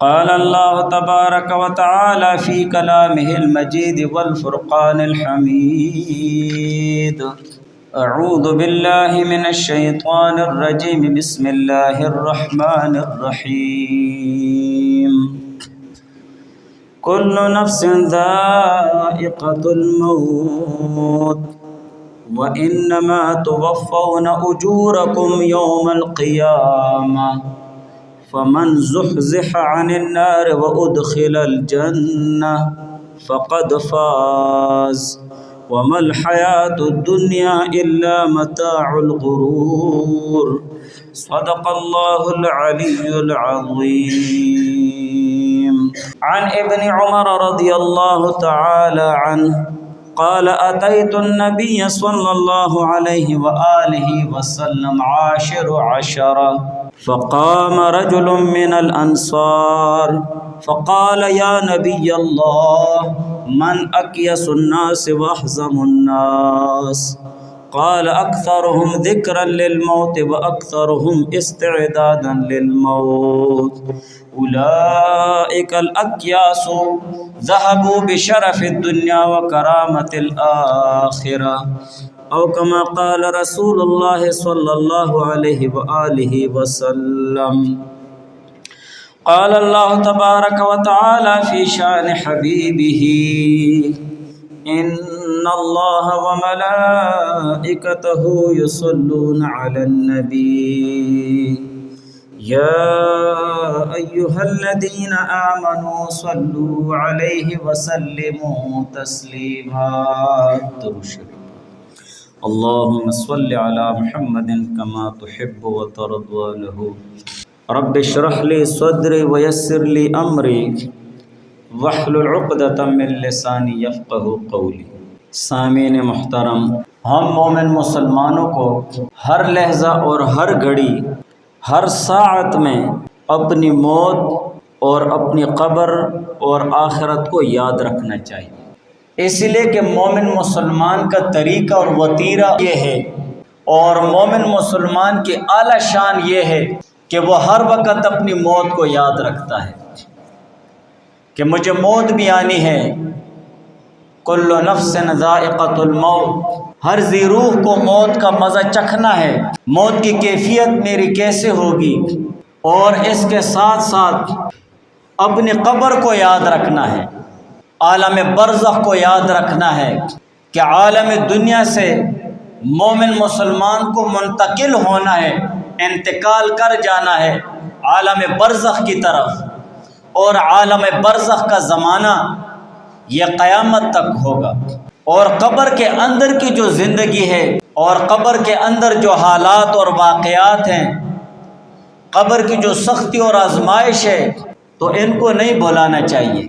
قال الله تبارك وتعالى في كلامه المجيد والفرقان الحميد. أعوذ بالله من الشيطان الرجيم. بسم الله الرحمن الرحيم. كل نفس ذائقة الموت وإنما توفون أجوركم يوم القيامة فمن زحزح عن النار وأدخل الجنة فقد فاز وما الحياة الدنيا إلا متاع الغرور. صدق الله العلي العظيم. عن ابن عمر رضي الله تعالى عنه قال أتيت النبي صلى الله عليه وآله وسلم عاشر عشرة فقام رجل من الأنصار فقال يا نبي الله من أكيس الناس وأحزم الناس؟ قال أكثرهم ذكرا للموت وأكثرهم استعدادا للموت. أولئك الأكياس ذهبوا بشرف الدنيا وكرامة الآخرة أو كما قال رسول الله صلى الله عليه وآله وسلم. قال الله تبارك وتعالى في شأن حبيبه إن الله وملائكته يصلون على النبي يا أيها الذين آمنوا صلوا عليه وسلموا تسليما. اللهم صل على محمد كما تحب وترضى له. رب اشرح لي صدري ويسر لي أمري واحلل عقدة من لساني يفقهوا قولي. سامعین محترم، ہم مومن مسلمانوں کو ہر لحظہ اور ہر گھڑی ہر ساعت میں اپنی موت اور اپنی قبر اور آخرت کو یاد رکھنا چاہیے، اس لیے کہ مومن مسلمان کا طریقہ اور وتیرہ یہ ہے، اور مومن مسلمان کی اعلیٰ شان یہ ہے کہ وہ ہر وقت اپنی موت کو یاد رکھتا ہے کہ مجھے موت بھی آنی ہے. کل نفس ذائقۃ الموت، ہر ذی روح کو موت کا مزہ چکھنا ہے. موت کی کیفیت میری کیسے ہوگی، اور اس کے ساتھ ساتھ اپنی قبر کو یاد رکھنا ہے، عالم برزخ کو یاد رکھنا ہے کہ عالم دنیا سے مومن مسلمان کو منتقل ہونا ہے، انتقال کر جانا ہے عالم برزخ کی طرف. اور عالم برزخ کا زمانہ یہ قیامت تک ہوگا. اور قبر کے اندر کی جو زندگی ہے اور قبر کے اندر جو حالات اور واقعات ہیں، قبر کی جو سختی اور آزمائش ہے، تو ان کو نہیں بھلانا چاہیے.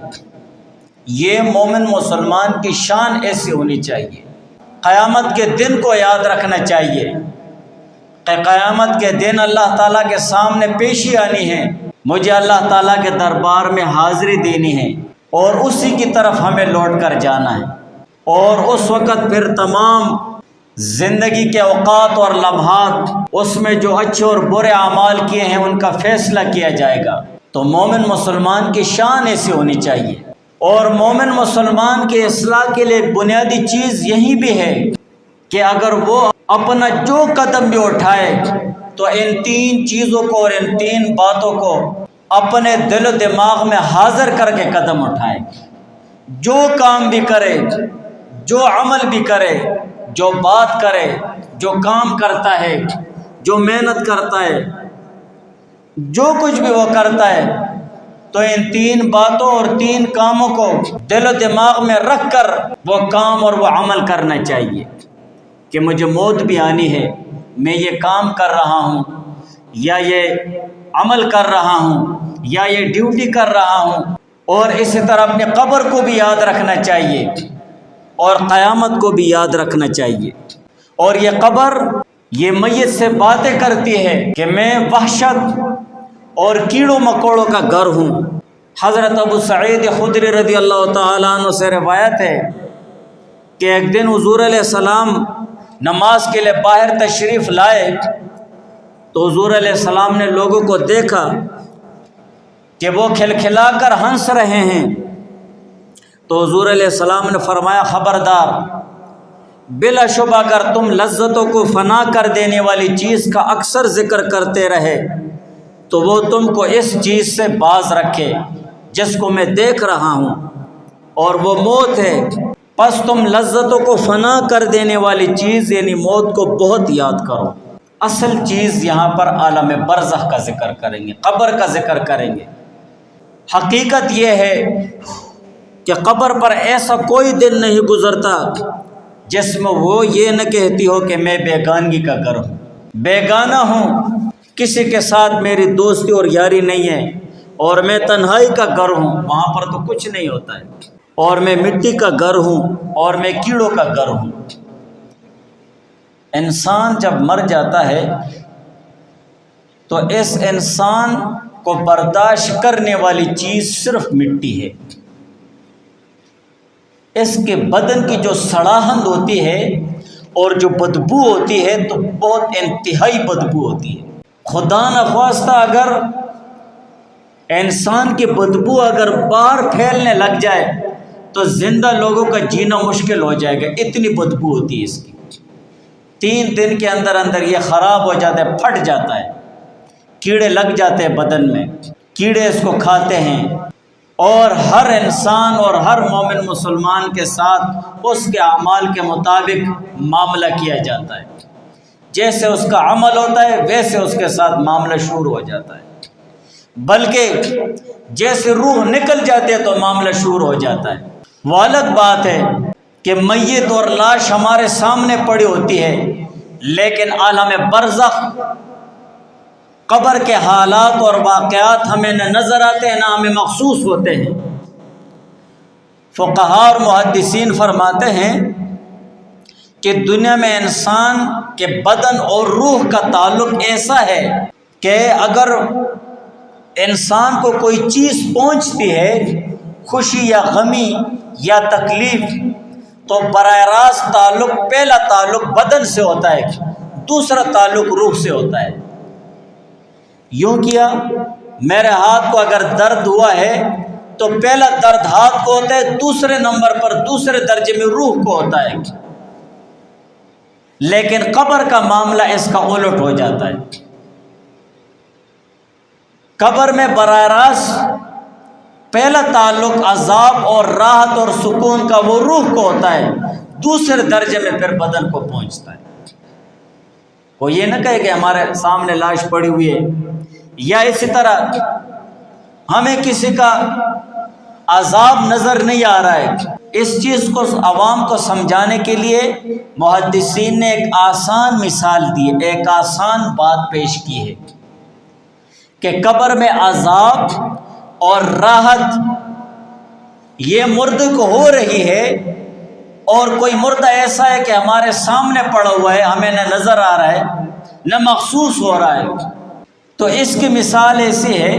یہ مومن مسلمان کی شان ایسی ہونی چاہیے. قیامت کے دن کو یاد رکھنا چاہیے کہ قیامت کے دن اللہ تعالیٰ کے سامنے پیشی آنی ہے، مجھے اللہ تعالیٰ کے دربار میں حاضری دینی ہے، اور اسی کی طرف ہمیں لوٹ کر جانا ہے. اور اس وقت پھر تمام زندگی کے اوقات اور لمحات، اس میں جو اچھے اور برے اعمال کیے ہیں ان کا فیصلہ کیا جائے گا. تو مومن مسلمان کی شان ایسی ہونی چاہیے. اور مومن مسلمان کے اصلاح کے لیے ایک بنیادی چیز یہی بھی ہے کہ اگر وہ اپنا جو قدم بھی اٹھائے تو ان تین چیزوں کو اور ان تین باتوں کو اپنے دل و دماغ میں حاضر کر کے قدم اٹھائے. جو کام بھی کرے، جو عمل بھی کرے، جو بات کرے، جو کام کرتا ہے، جو محنت کرتا ہے، جو کچھ بھی وہ کرتا ہے، تو ان تین باتوں اور تین کاموں کو دل و دماغ میں رکھ کر وہ کام اور وہ عمل کرنا چاہیے کہ مجھے موت بھی آنی ہے، میں یہ کام کر رہا ہوں یا یہ عمل کر رہا ہوں یا یہ ڈیوٹی کر رہا ہوں. اور اسی طرح اپنی قبر کو بھی یاد رکھنا چاہیے اور قیامت کو بھی یاد رکھنا چاہیے. اور یہ قبر یہ میت سے باتیں کرتی ہے کہ میں وحشت اور کیڑوں مکوڑوں کا گھر ہوں. حضرت ابو سعید خدری رضی اللہ تعالیٰ عنہ سے روایت ہے کہ ایک دن حضور علیہ السلام نماز کے لیے باہر تشریف لائے تو حضور علیہ السلام نے لوگوں کو دیکھا کہ وہ کھلکھلا کر ہنس رہے ہیں، تو حضور علیہ السلام نے فرمایا خبردار، بلا شبہ اگر تم لذتوں کو فنا کر دینے والی چیز کا اکثر ذکر کرتے رہے تو وہ تم کو اس چیز سے باز رکھے جس کو میں دیکھ رہا ہوں، اور وہ موت ہے۔ پس تم لذتوں کو فنا کر دینے والی چیز یعنی موت کو بہت یاد کرو۔ اصل چیز یہاں پر عالم برزخ کا ذکر کریں گے، قبر کا ذکر کریں گے۔ حقیقت یہ ہے کہ قبر پر ایسا کوئی دن نہیں گزرتا جس میں وہ یہ نہ کہتی ہو کہ میں بیگانگی کا گھر ہوں، بیگانہ ہوں، کسی کے ساتھ میری دوستی اور یاری نہیں ہے، اور میں تنہائی کا گھر ہوں۔ وہاں پر تو کچھ نہیں ہوتا ہے، اور میں مٹی کا گھر ہوں، اور میں کیڑوں کا گھر ہوں۔ انسان جب مر جاتا ہے تو اس انسان کو برداشت کرنے والی چیز صرف مٹی ہے۔ اس کے بدن کی جو سڑاہٹ ہوتی ہے اور جو بدبو ہوتی ہے تو بہت انتہائی بدبو ہوتی ہے۔ خدا نخواستہ اگر انسان کی بدبو اگر باہر پھیلنے لگ جائے تو زندہ لوگوں کا جینا مشکل ہو جائے گا، اتنی بدبو ہوتی ہے اس کی۔ 3 دن کے اندر اندر یہ خراب ہو جاتا ہے، پھٹ جاتا ہے، کیڑے لگ جاتے ہیں بدن میں، کیڑے اس کو کھاتے ہیں، اور ہر انسان اور ہر مومن مسلمان کے ساتھ اس کے اعمال کے مطابق معاملہ کیا جاتا ہے۔ جیسے اس کا عمل ہوتا ہے ویسے اس کے ساتھ معاملہ شروع ہو جاتا ہے، بلکہ جیسے روح نکل جاتی ہے تو معاملہ شروع ہو جاتا ہے۔ وہ الگ بات ہے کہ میت اور لاش ہمارے سامنے پڑی ہوتی ہے، لیکن عالم برزخ قبر کے حالات اور واقعات ہمیں نہ نظر آتے ہیں نہ ہمیں محسوس ہوتے ہیں۔ فقہاء اور محدثین فرماتے ہیں کہ دنیا میں انسان کے بدن اور روح کا تعلق ایسا ہے کہ اگر انسان کو کوئی چیز پہنچتی ہے، خوشی یا غمی یا تکلیف، تو براہ راست پہلا تعلق بدن سے ہوتا ہے، دوسرا تعلق روح سے ہوتا ہے۔ یوں کیا، میرے ہاتھ کو اگر درد ہوا ہے تو پہلا درد ہاتھ کو ہوتا ہے، دوسرے نمبر پر دوسرے درجے میں روح کو ہوتا ہے، لیکن قبر کا معاملہ اس کا الٹ ہو جاتا ہے۔ قبر میں براہ راست پہلا تعلق عذاب اور راحت اور سکون کا وہ روح کو ہوتا ہے، دوسرے درجے میں پھر بدن کو پہنچتا ہے۔ وہ یہ نہ کہے کہ ہمارے سامنے لاش پڑی ہوئی ہے، یا اسی طرح ہمیں کسی کا عذاب نظر نہیں آ رہا ہے۔ اس چیز کو عوام کو سمجھانے کے لیے محدثین نے ایک آسان مثال دی، ایک آسان بات پیش کی ہے کہ قبر میں عذاب اور راحت یہ مردے کو ہو رہی ہے، اور کوئی مردہ ایسا ہے کہ ہمارے سامنے پڑا ہوا ہے، ہمیں نہ نظر آ رہا ہے نہ محسوس ہو رہا ہے۔ تو اس کی مثال ایسی ہے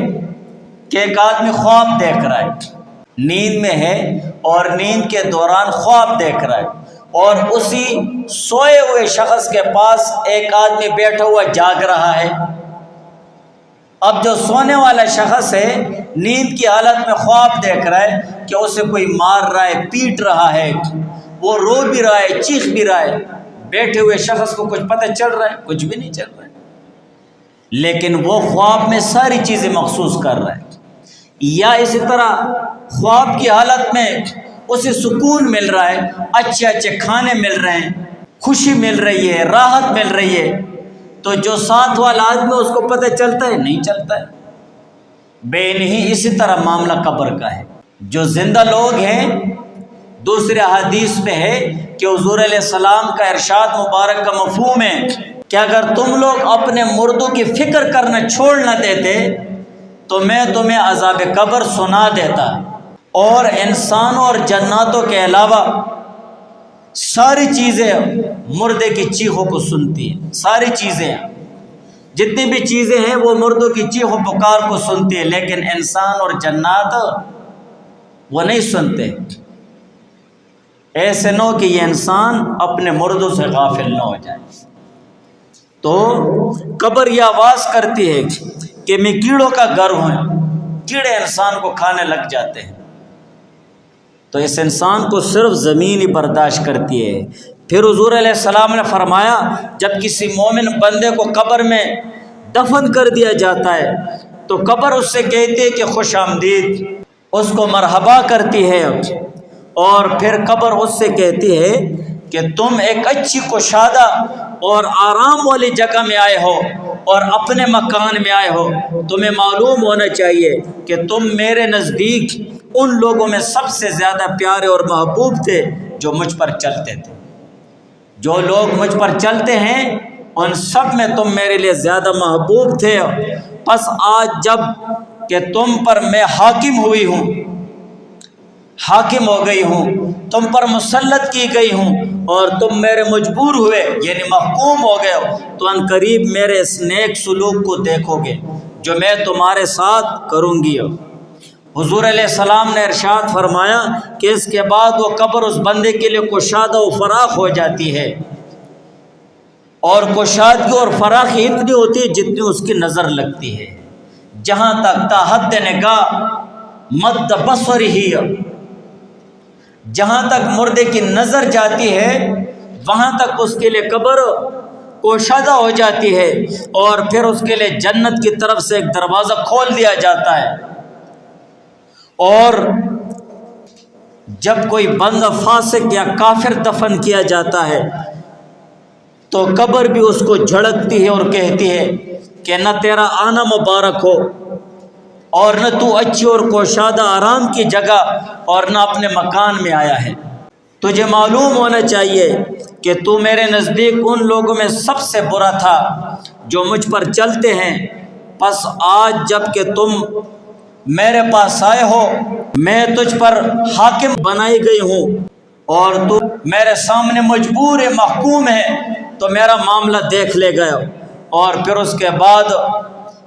کہ ایک آدمی خواب دیکھ رہا ہے، نیند میں ہے اور نیند کے دوران خواب دیکھ رہا ہے، اور اسی سوئے ہوئے شخص کے پاس ایک آدمی بیٹھا ہوا جاگ رہا ہے۔ اب جو سونے والا شخص ہے نیند کی حالت میں خواب دیکھ رہا ہے کہ اسے کوئی مار رہا ہے، پیٹ رہا ہے، وہ رو بھی رہا ہے، چیخ بھی رہا ہے۔ بیٹھے ہوئے شخص کو کچھ پتہ چل رہا ہے؟ کچھ بھی نہیں چل رہا ہے، لیکن وہ خواب میں ساری چیزیں محسوس کر رہا ہے۔ یا اسی طرح خواب کی حالت میں اسے سکون مل رہا ہے، اچھے اچھے کھانے مل رہے ہیں، خوشی مل رہی ہے، راحت مل رہی ہے، تو جو ساتھ والا آدمی اس کو پتہ چلتا ہے؟ نہیں چلتا ہے۔ بے نہیں اسی طرح معاملہ قبر کا ہے۔ جو زندہ لوگ ہیں، دوسرے حدیث میں ہے کہ حضور علیہ السلام کا ارشاد مبارک کا مفہوم ہے کہ اگر تم لوگ اپنے مردوں کی فکر کرنا چھوڑ نہ دیتے تو میں تمہیں عذاب قبر سنا دیتا، اور انسانوں اور جناتوں کے علاوہ ساری چیزیں مردے کی چیخوں کو سنتی ہیں۔ ساری چیزیں، جتنی بھی چیزیں ہیں وہ مردوں کی چیخ و پکار کو سنتی ہیں، لیکن انسان اور جنات وہ نہیں سنتے۔ ایسے نہ ہو کہ یہ انسان اپنے مردوں سے غافل نہ ہو جائے۔ تو قبر یہ آواز کرتی ہے کہ میں کیڑوں کا گھر ہوں، کیڑے انسان کو کھانے لگ جاتے ہیں، تو اس انسان کو صرف زمین ہی برداشت کرتی ہے۔ پھر حضور علیہ السلام نے فرمایا جب کسی مومن بندے کو قبر میں دفن کر دیا جاتا ہے تو قبر اس سے کہتی ہے کہ خوش آمدید، اس کو مرحبا کرتی ہے، اور پھر قبر اس سے کہتی ہے کہ تم ایک اچھی کشادہ اور آرام والی جگہ میں آئے ہو اور اپنے مکان میں آئے ہو، تمہیں معلوم ہونا چاہیے کہ تم میرے نزدیک ان لوگوں میں سب سے زیادہ پیارے اور محبوب تھے جو مجھ پر چلتے تھے۔ جو لوگ مجھ پر چلتے ہیں ان سب میں تم میرے لیے زیادہ محبوب تھے، پس آج جب کہ تم پر میں حاکم ہوئی ہوں، حاکم ہو گئی ہوں، تم پر مسلط کی گئی ہوں اور تم میرے مجبور ہوئے یعنی محکوم ہو گئے ہو، تو ان قریب میرے اس نیک سلوک کو دیکھو گے جو میں تمہارے ساتھ کروں گی۔ حضور علیہ السلام نے ارشاد فرمایا کہ اس کے بعد وہ قبر اس بندے کے لیے کشادہ و فراخ ہو جاتی ہے، اور کشادگی اور فراخی اتنی ہوتی ہے جتنی اس کی نظر لگتی ہے، جہاں تک تا حد نگاہ مد بصر ہی، جہاں تک مردے کی نظر جاتی ہے وہاں تک اس کے لیے قبر کوشادہ ہو جاتی ہے، اور پھر اس کے لیے جنت کی طرف سے ایک دروازہ کھول دیا جاتا ہے۔ اور جب کوئی بندہ فاسق یا کافر دفن کیا جاتا ہے تو قبر بھی اس کو جھڑکتی ہے اور کہتی ہے کہ نہ تیرا آنا مبارک ہو، اور نہ تو اچھی اور کوشادہ آرام کی جگہ اور نہ اپنے مکان میں آیا ہے۔ تجھے معلوم ہونا چاہیے کہ تو میرے نزدیک ان لوگوں میں سب سے برا تھا جو مجھ پر چلتے ہیں، پس آج جب کہ تم میرے پاس آئے ہو میں تجھ پر حاکم بنائی گئی ہوں اور تو میرے سامنے مجبور محکوم ہے، تو میرا معاملہ دیکھ لے گئے۔ اور پھر اس کے بعد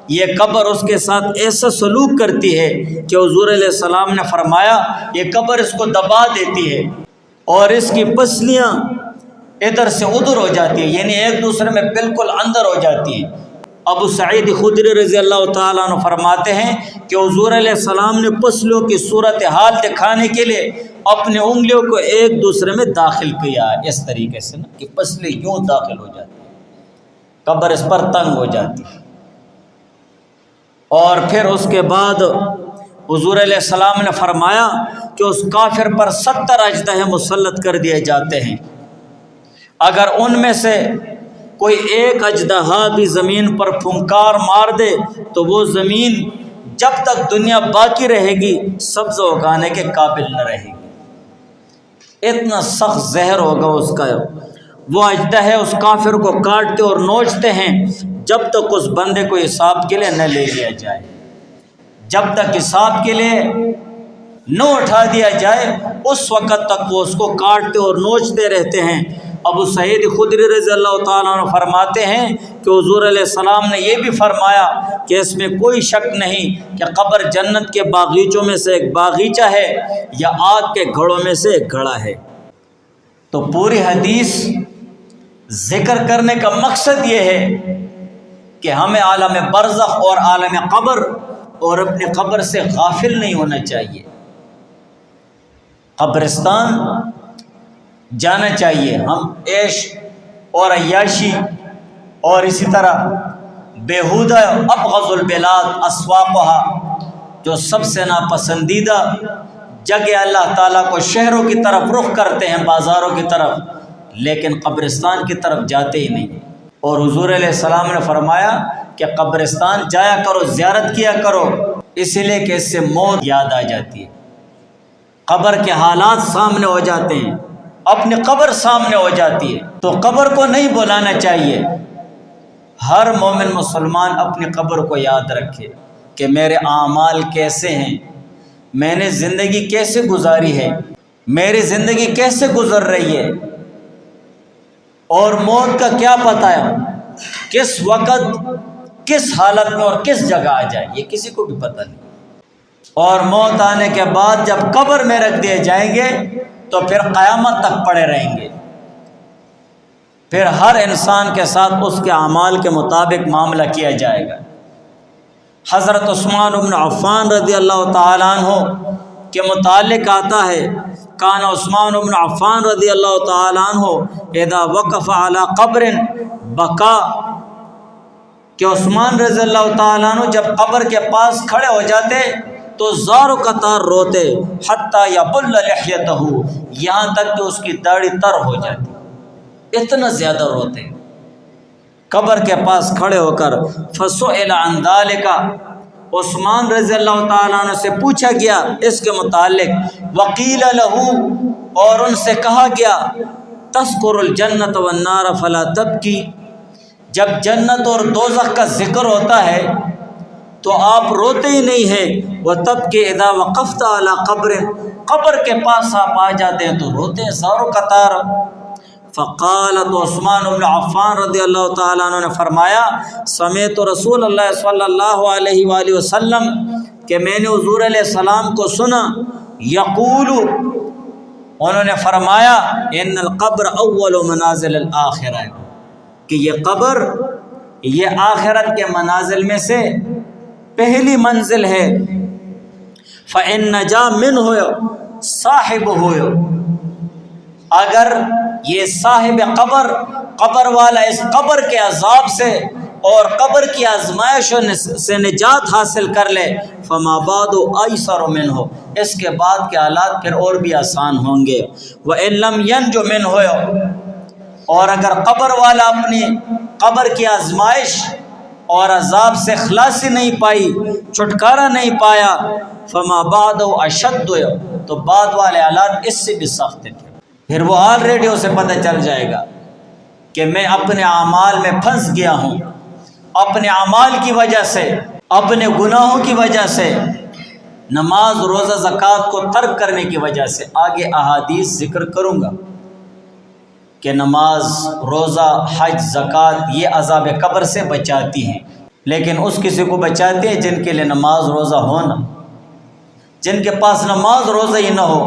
یہ قبر اس کے ساتھ ایسا سلوک کرتی ہے کہ حضور علیہ السلام نے فرمایا یہ قبر اس کو دبا دیتی ہے اور اس کی پسلیاں ادھر سے ادھر ہو جاتی ہیں، یعنی ایک دوسرے میں بالکل اندر ہو جاتی ہیں۔ ابو سعید خدری رضی اللہ تعالیٰ عنہ فرماتے ہیں کہ حضور علیہ السلام نے پسلیوں کی صورتحال دکھانے کے لیے اپنے انگلیوں کو ایک دوسرے میں داخل کیا، اس طریقے سے نا کہ پسلی یوں داخل ہو جاتی ہے، قبر اس پر تنگ ہو جاتی ہے۔ اور پھر اس کے بعد حضور علیہ السلام نے فرمایا کہ اس کافر پر 70 اژدہے مسلط کر دیے جاتے ہیں، اگر ان میں سے کوئی ایک اژدہا بھی زمین پر پھنکار مار دے تو وہ زمین جب تک دنیا باقی رہے گی سبز اگانے کے قابل نہ رہے گی، اتنا سخت زہر ہوگا اس کا۔ وہ اژدہے اس کافر کو کاٹتے اور نوچتے ہیں جب تک اس بندے کو حساب کے لیے نہ لے لیا جائے، جب تک حساب کے لیے نہ اٹھا دیا جائے اس وقت تک وہ اس کو کاٹتے اور نوچتے رہتے ہیں۔ ابو سعید خدری رضی اللہ تعالیٰ عنہ فرماتے ہیں کہ حضور علیہ السلام نے یہ بھی فرمایا کہ اس میں کوئی شک نہیں کہ قبر جنت کے باغیچوں میں سے ایک باغیچہ ہے یا آگ کے گھڑوں میں سے ایک گھڑا ہے۔ تو پوری حدیث ذکر کرنے کا مقصد یہ ہے کہ ہمیں عالم برزخ اور عالم قبر اور اپنی قبر سے غافل نہیں ہونا چاہیے۔ قبرستان جانا چاہیے، ہم عیش اور عیاشی اور اسی طرح بیہودہ ابغض البلاد اسواقها، جو سب سے ناپسندیدہ جگہ اللہ تعالیٰ کو شہروں کی طرف رخ کرتے ہیں، بازاروں کی طرف، لیکن قبرستان کی طرف جاتے ہی نہیں۔ اور حضور علیہ السلام نے فرمایا کہ قبرستان جایا کرو، زیارت کیا کرو، اس لیے کہ اس سے موت یاد آ جاتی ہے، قبر کے حالات سامنے ہو جاتے ہیں، اپنی قبر سامنے ہو جاتی ہے، تو قبر کو نہیں بلانا چاہیے۔ ہر مومن مسلمان اپنی قبر کو یاد رکھے کہ میرے اعمال کیسے ہیں، میں نے زندگی کیسے گزاری ہے، میری زندگی کیسے گزر رہی ہے، اور موت کا کیا پتہ ہے، کس وقت کس حالت میں اور کس جگہ آ جائے یہ کسی کو بھی پتہ نہیں۔ اور موت آنے کے بعد جب قبر میں رکھ دیے جائیں گے تو پھر قیامت تک پڑے رہیں گے، پھر ہر انسان کے ساتھ اس کے اعمال کے مطابق معاملہ کیا جائے گا۔ حضرت عثمان بن عفان رضی اللہ تعالیٰ عنہ کے متعلق آتا ہے، کان عثمان بن عفان رضی اللہ تعالیٰ عنہ اذا وقف علی قبر بکا، کہ عثمان رضی اللہ تعالیٰ عنہ جب قبر کے پاس کھڑے ہو جاتے تو زار و قطار روتے، حتی یبل لحیتہ، یہاں تک کہ اس کی داڑھی تر ہو جاتی، اتنا زیادہ روتے قبر کے پاس کھڑے ہو کر۔ فسئل عن ذلک، عثمان رضی اللہ تعالیٰ عنہ سے پوچھا گیا اس کے متعلق، وقیل لہ، اور ان سے کہا گیا، تذکر الجنت والنار فلا تبکی، جب جنت اور دوزخ کا ذکر ہوتا ہے تو آپ روتے ہی نہیں ہیں، وتبکی اذا وقفت علی قبر، قبر کے پاس آپ آ جاتے ہیں تو روتے ہیں زار و قطار۔ فقال، تو عثمان بن عفان رضی اللہ تعالیٰ عنہ نے فرمایا، سمعت رسول اللہ صلی اللہ علیہ وآلہ وسلم، کہ میں نے حضور علیہ السلام کو سنا، یقول، انہوں نے فرمایا، ان القبر اول منازل الآخرہ، کہ یہ قبر یہ آخرت کے منازل میں سے پہلی منزل ہے۔ فإن نجا منہ صاحبہ، اگر یہ صاحب قبر، قبر والا اس قبر کے عذاب سے اور قبر کی آزمائشوں سے نجات حاصل کر لے، فما بعد ایسر منہ، اس کے بعد کے حالات پھر اور بھی آسان ہوں گے۔ وإن لم ینج منہ، اور اگر قبر والا اپنی قبر کی آزمائش اور عذاب سے خلاصی نہیں پائی، چھٹکارا نہیں پایا، فما بعد اشد، تو بعد والے حالات اس سے بھی سخت ہیں، پھر وہ آلریڈی اسے پتہ چل جائے گا کہ میں اپنے اعمال میں پھنس گیا ہوں، اپنے اعمال کی وجہ سے، اپنے گناہوں کی وجہ سے، نماز روزہ زکوٰۃ کو ترک کرنے کی وجہ سے۔ آگے احادیث ذکر کروں گا کہ نماز، روزہ، حج، زکوٰۃ یہ عذاب قبر سے بچاتی ہیں، لیکن اس کسی کو بچاتی ہے جن کے لیے نماز روزہ ہونا، جن کے پاس نماز روزہ ہی نہ ہو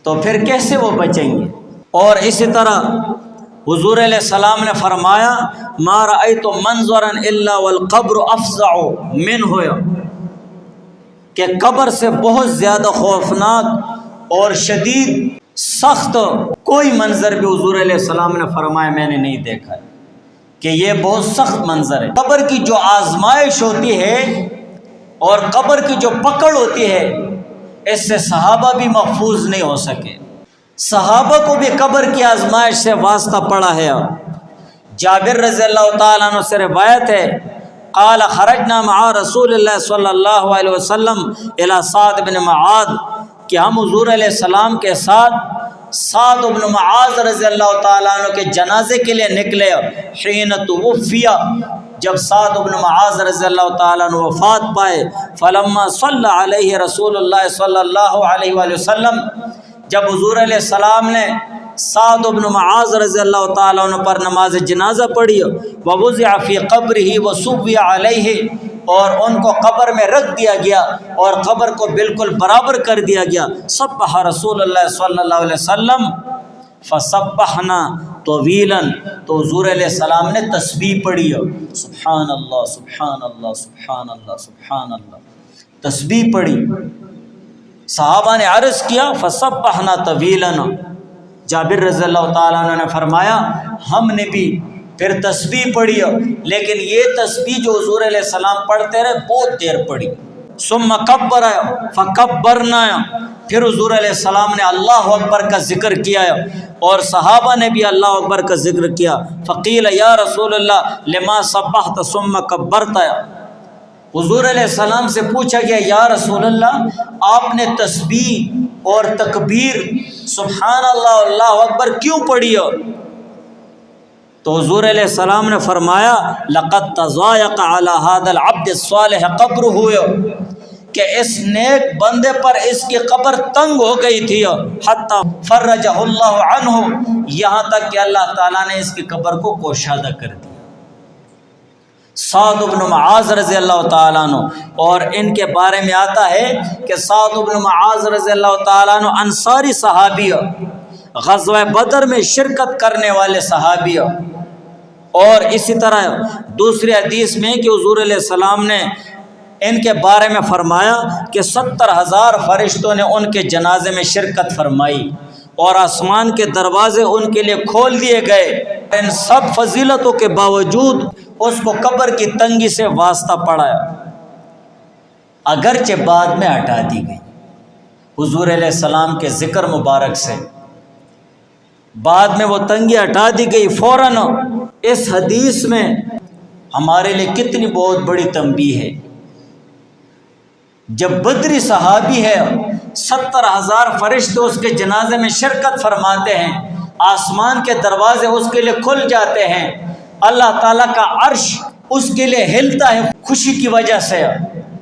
تو پھر کیسے وہ بچیں گے؟ اور اسی طرح حضور علیہ السلام نے فرمایا، ما رأیت منظرا الا والقبر افزع منہ، کہ قبر سے بہت زیادہ خوفناک اور شدید سخت کوئی منظر بھی حضور علیہ السلام نے فرمایا میں نے نہیں دیکھا، کہ یہ بہت سخت منظر ہے۔ قبر کی جو آزمائش ہوتی ہے اور قبر کی جو پکڑ ہوتی ہے، اس سے صحابہ بھی محفوظ نہیں ہو سکے، صحابہ کو بھی قبر کی آزمائش سے واسطہ پڑا ہے۔ جابر رضی اللہ تعالیٰ عنہ سے روایت ہے، قال خرجنا مع رسول اللہ صلی اللہ علیہ وسلم الی سعد بن معاذ، کہ ہم حضور علیہ السلام کے ساتھ سعد بن معاذ رضی اللہ تعالیٰ عنہ کے جنازے کے لیے نکلے، حین توفی، جب سعد بن معاذ رضی اللہ تعالیٰ عنہ وفات پائے، فلما صلی علیہ رسول اللہ صلی اللہ علیہ وآلہ وسلم، جب حضور علیہ السلام نے سعد بن معاذ رضی اللہ تعالیٰ عنہ پر نماز جنازہ پڑھی، ووضع فی قبرہ وصوی علیہ، اور ان کو قبر میں رکھ دیا گیا اور قبر کو بالکل برابر کر دیا گیا، سبح رسول اللہ صلی اللہ علیہ وسلم فسبحنا طویلا، تو حضور علیہ السلام نے تسبیح پڑھی، سبحان اللہ سبحان اللہ سبحان اللہ سبحان اللہ، تسبیح پڑھی۔ صحابہ نے عرض کیا، فسبحنا طویلا، جابر رضی اللہ تعالیٰ عنہ نے فرمایا ہم نے بھی پھر تسبیح پڑھی، لیکن یہ تسبیح جو حضور علیہ السلام پڑھتے رہے بہت دیر پڑھی۔ ثم کبر فکبرنا، پھر حضور علیہ السلام نے اللہ اکبر کا ذکر کیا اور صحابہ نے بھی اللہ اکبر کا ذکر کیا۔ فقیل یا رسول اللہ لما سبحت ثم کبرت، حضور علیہ السلام سے پوچھا گیا یا رسول اللہ آپ نے تسبیح اور تکبیر سبحان اللہ اللہ اکبر کیوں پڑھی؟ تو حضور علیہ السلام نے فرمایا لقد تضایق علی هذا العبد الصالح قبرہ، کہ اس نیک بندے پر اس کی قبر تنگ ہو گئی تھی، حتی فرجہ اللہ عنہ، یہاں تک کہ اللہ تعالیٰ نے اس کی قبر کو کوشادہ کر دیا۔ سعد بن معاذ رضی اللہ تعالیٰ عنہ، اور ان کے بارے میں آتا ہے کہ سعد بن معاذ رضی اللہ تعالیٰ عنہ انصاری صحابی، غزوہ بدر میں شرکت کرنے والے صحابی، اور اسی طرح دوسری حدیث میں کہ حضور علیہ السلام نے ان کے بارے میں فرمایا کہ 70,000 فرشتوں نے ان کے جنازے میں شرکت فرمائی اور آسمان کے دروازے ان کے لیے کھول دیے گئے۔ ان سب فضیلتوں کے باوجود اس کو قبر کی تنگی سے واسطہ پڑا، اگرچہ بعد میں ہٹا دی گئی۔ حضور علیہ السلام کے ذکر مبارک سے بعد میں وہ تنگی ہٹا دی گئی فوراً۔ اس حدیث میں ہمارے لیے کتنی بہت بڑی تنبیہ ہے۔ جب بدری صحابی ہے، 70,000 فرشتے اس کے جنازے میں شرکت فرماتے ہیں، آسمان کے دروازے اس کے لیے کھل جاتے ہیں، اللہ تعالیٰ کا عرش اس کے لیے ہلتا ہے خوشی کی وجہ سے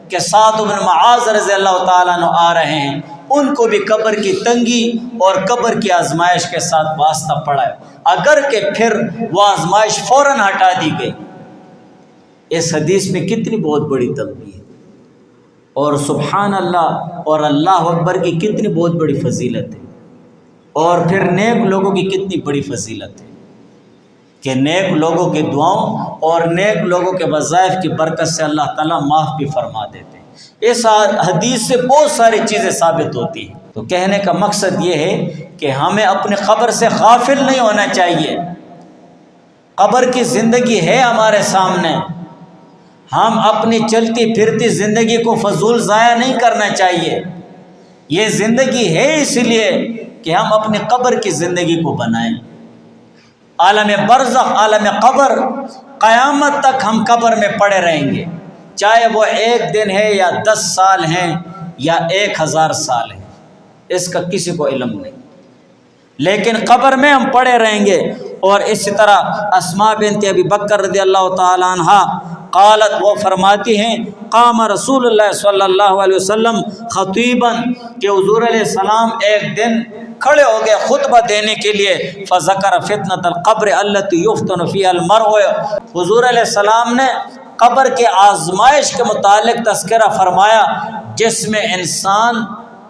کہ سعد بن معاذ رضی اللہ تعالیٰ عنہ آ رہے ہیں۔ ان کو بھی قبر کی تنگی اور قبر کی آزمائش کے ساتھ واسطہ پڑا ہے، اگر کہ پھر وہ آزمائش فوراً ہٹا دی گئی۔ اس حدیث میں کتنی بہت بڑی تنبیہ ہے، اور سبحان اللہ اور اللہ اکبر کی کتنی بہت بڑی فضیلت ہے، اور پھر نیک لوگوں کی کتنی بڑی فضیلت ہے کہ نیک لوگوں کی دعاؤں اور نیک لوگوں کے وظائف کی برکت سے اللہ تعالیٰ معاف بھی فرما دیتے ہیں۔ اس حدیث سے بہت ساری چیزیں ثابت ہوتی ہیں۔ تو کہنے کا مقصد یہ ہے کہ ہمیں اپنی قبر سے غافل نہیں ہونا چاہیے۔ قبر کی زندگی ہے ہمارے سامنے، ہم اپنی چلتی پھرتی زندگی کو فضول ضائع نہیں کرنا چاہیے۔ یہ زندگی ہے اس لیے کہ ہم اپنی قبر کی زندگی کو بنائیں۔ عالم برزخ، عالم قبر، قیامت تک ہم قبر میں پڑے رہیں گے، چاہے وہ 1 دن ہے یا 10 سال ہیں یا 1000 سال ہیں، اس کا کسی کو علم نہیں، لیکن قبر میں ہم پڑے رہیں گے۔ اور اسی طرح اسماء بنت ابی بکر رضی اللہ تعالی عنہا قالت، وہ فرماتی ہیں قام رسول اللہ صلی اللہ علیہ وسلم خطیباً، کہ حضور علیہ السلام ایک دن کھڑے ہو گئے خطبہ دینے کے لیے، فذکر فتنۃ القبر التی یفتن فیہا المرء، حضور علیہ السلام نے قبر کے آزمائش کے متعلق تذکرہ فرمایا، جس میں انسان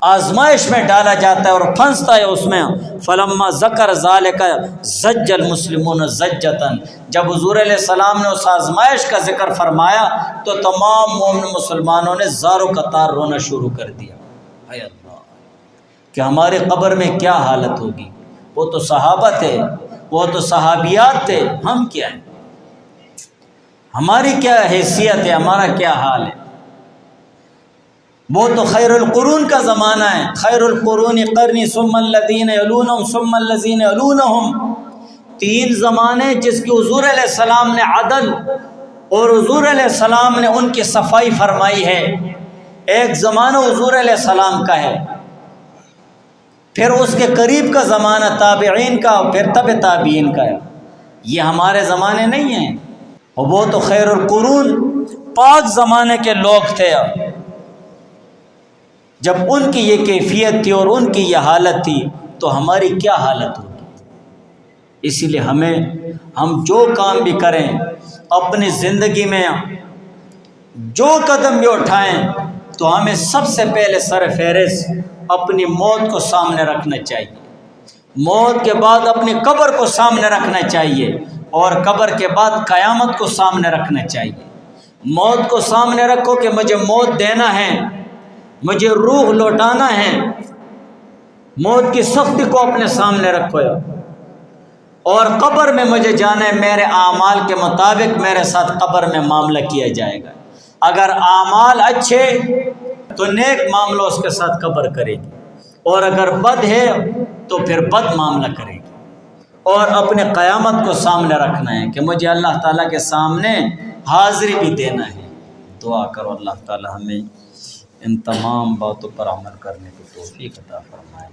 آزمائش میں ڈالا جاتا ہے اور پھنستا ہے اس میں۔ فلما ذکر ذالک زج المسلمون زجتاً، جب حضور علیہ السلام نے اس آزمائش کا ذکر فرمایا تو تمام مومن مسلمانوں نے زار و قطار رونا شروع کر دیا۔ اے اللہ، کہ ہماری قبر میں کیا حالت ہوگی؟ وہ تو صحابہ تھے، وہ تو صحابیات تھے، ہم کیا ہیں؟ ہماری کیا حیثیت ہے؟ ہمارا کیا حال ہے؟ وہ تو خیر القرون کا زمانہ ہے، خیر القرون قرنی ثم الذین یلونہم ثم الذین یلونہم، 3 زمانے جس کی حضور علیہ السلام نے عدل اور حضور علیہ السلام نے ان کی صفائی فرمائی ہے۔ ایک زمانہ حضور علیہ السلام کا ہے، پھر اس کے قریب کا زمانہ تابعین کا، پھر تبع تابعین کا ہے۔ یہ ہمارے زمانے نہیں ہیں، اور وہ تو خیر القرون پاک زمانے کے لوگ تھے۔ جب ان کی یہ کیفیت تھی اور ان کی یہ حالت تھی تو ہماری کیا حالت ہوگی؟ اسی لیے ہم جو کام بھی کریں اپنی زندگی میں، جو قدم بھی اٹھائیں، تو ہمیں سب سے پہلے سر فہرست اپنی موت کو سامنے رکھنا چاہیے، موت کے بعد اپنی قبر کو سامنے رکھنا چاہیے، اور قبر کے بعد قیامت کو سامنے رکھنا چاہیے۔ موت کو سامنے رکھو کہ مجھے موت دینا ہے، مجھے روح لوٹانا ہے، موت کی سختی کو اپنے سامنے رکھو، اور قبر میں مجھے جانا ہے، میرے اعمال کے مطابق میرے ساتھ قبر میں معاملہ کیا جائے گا۔ اگر اعمال اچھے تو نیک معاملہ اس کے ساتھ قبر کرے گی، اور اگر بد ہے تو پھر بد معاملہ کرے گی۔ اور اپنے قیامت کو سامنے رکھنا ہے کہ مجھے اللہ تعالیٰ کے سامنے حاضری بھی دینا ہے۔ دعا کرو اللہ تعالیٰ ہمیں ان تمام باتوں پر عمل کرنے کی توفیق عطا فرمائے۔